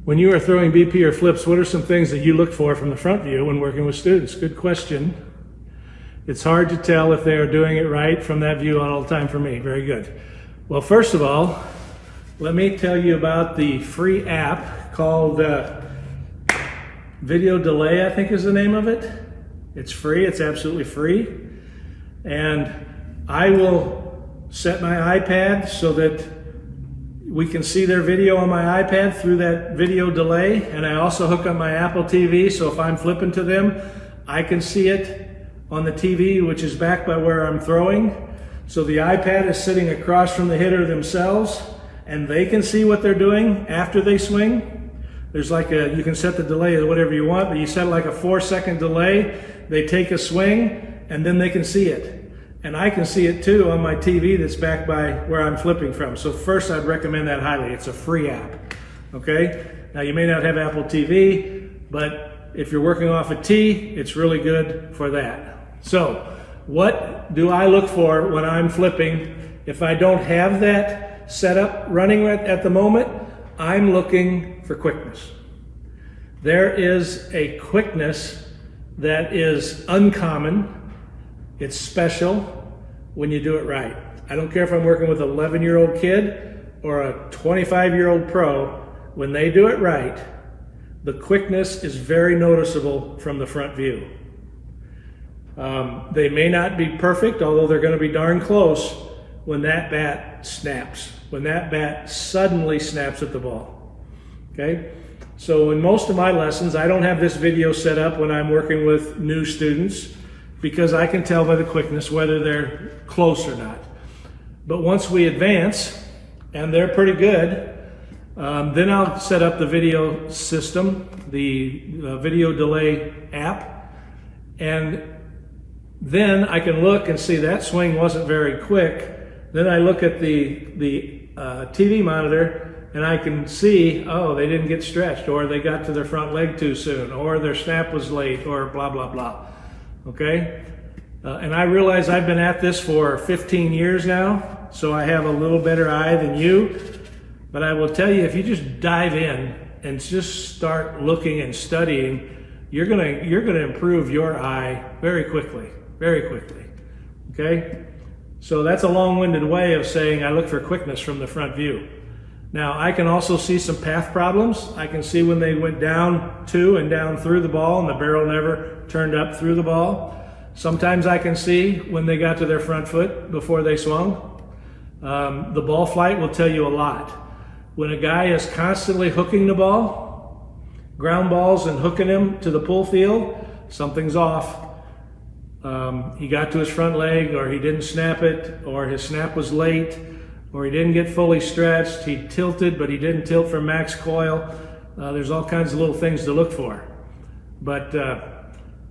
When you are throwing BP or flips, what are some things that you look for from the front view when working with students? Good question. It's hard to tell if they are doing it right from that view all the time for me. Very good. Well, first of all, let me tell you about the free app called Video Delay, I think is the name of it. It's free, it's absolutely free. And I will set my iPad so that we can see their video on my iPad through that video delay. And I also hook up my Apple TV, so if I'm flipping to them, I can see it on the TV, which is back by where I'm throwing. So the iPad is sitting across from the hitter themselves, and they can see what they're doing after they swing. There's like you can set the delay as whatever you want, but you set like a 4-second delay. They take a swing, and then they can see it. And I can see it too on my TV that's back by where I'm flipping from. So first, I'd recommend that highly. It's a free app, okay? Now, you may not have Apple TV, but if you're working off a tee, it's really good for that. So what do I look for when I'm flipping? If I don't have that setup running at the moment, I'm looking for quickness. There is a quickness that is uncommon. It's special when you do it right. I don't care if I'm working with an 11-year-old kid or a 25-year-old pro. When they do it right, the quickness is very noticeable from the front view. They may not be perfect, although they're going to be darn close when that bat snaps, when that bat suddenly snaps at the ball. Okay? So in most of my lessons, I don't have this video set up when I'm working with new students, because I can tell by the quickness whether they're close or not. But once we advance, and they're pretty good, then I'll set up the video system, the video delay app, and then I can look and see that swing wasn't very quick. Then I look at the TV monitor, and I can see, oh, they didn't get stretched, or they got to their front leg too soon, or their snap was late, or blah, blah, blah. Okay? And I realize I've been at this for 15 years now, so I have a little better eye than you. But I will tell you, if you just dive in and just start looking and studying, you're gonna improve your eye very quickly, very quickly. Okay? So that's a long-winded way of saying I look for quickness from the front view. Now, I can also see some path problems. I can see when they went down to and down through the ball and the barrel never turned up through the ball. Sometimes I can see when they got to their front foot before they swung. The ball flight will tell you a lot. When a guy is constantly hooking the ball, ground balls and hooking him to the pull field, something's off. He got to his front leg, or he didn't snap it, or his snap was late, or he didn't get fully stretched. He tilted, but he didn't tilt from max coil. There's all kinds of little things to look for. But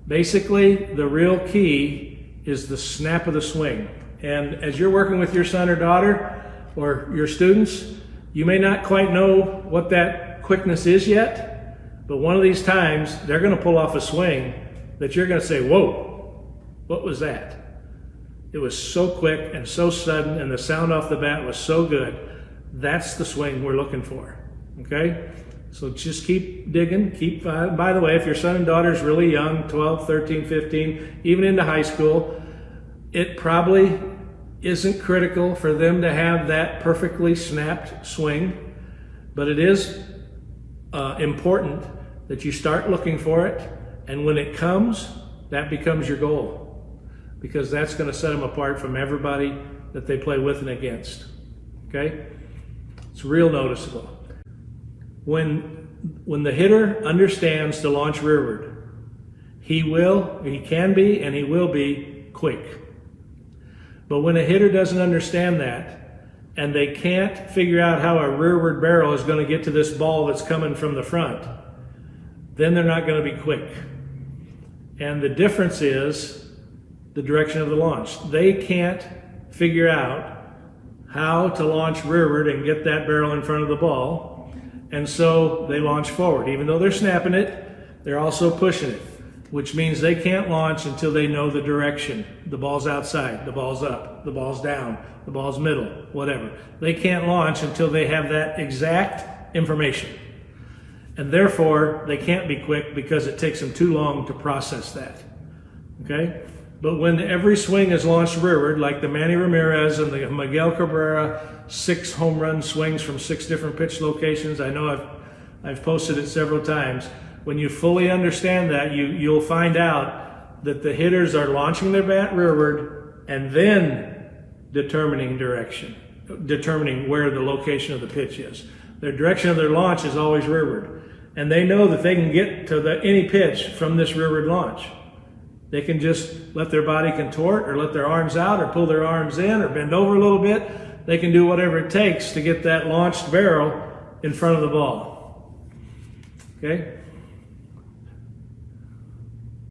basically, the real key is the snap of the swing. And as you're working with your son or daughter or your students, you may not quite know what that quickness is yet, but one of these times they're going to pull off a swing that you're going to say, whoa, what was that? It was so quick and so sudden, and the sound off the bat was so good. That's the swing we're looking for, okay? So just keep digging, by the way, if your son and daughter is really young, 12, 13, 15, even into high school, it probably isn't critical for them to have that perfectly snapped swing, but it is important that you start looking for it, and when it comes, that becomes your goal, because that's going to set them apart from everybody that they play with and against, okay? It's real noticeable. When the hitter understands to launch rearward, he can be, and he will be quick. But when a hitter doesn't understand that, and they can't figure out how a rearward barrel is going to get to this ball that's coming from the front, then they're not going to be quick. And the difference is the direction of the launch. They can't figure out how to launch rearward and get that barrel in front of the ball, and so they launch forward. Even though they're snapping it, they're also pushing it, which means they can't launch until they know the direction. The ball's outside, the ball's up, the ball's down, the ball's middle, whatever. They can't launch until they have that exact information. and therefore they can't be quick because it takes them too long to process that. Okay? But when every swing is launched rearward, like the Manny Ramirez and the Miguel Cabrera 6 home run swings from 6 different pitch locations, I know I've posted it several times. When you fully understand that, you'll find out that the hitters are launching their bat rearward and then determining where the location of the pitch is. Their direction of their launch is always rearward. And they know that they can get to any pitch from this rearward launch. They can just let their body contort or let their arms out or pull their arms in or bend over a little bit. They can do whatever it takes to get that launched barrel in front of the ball. Okay?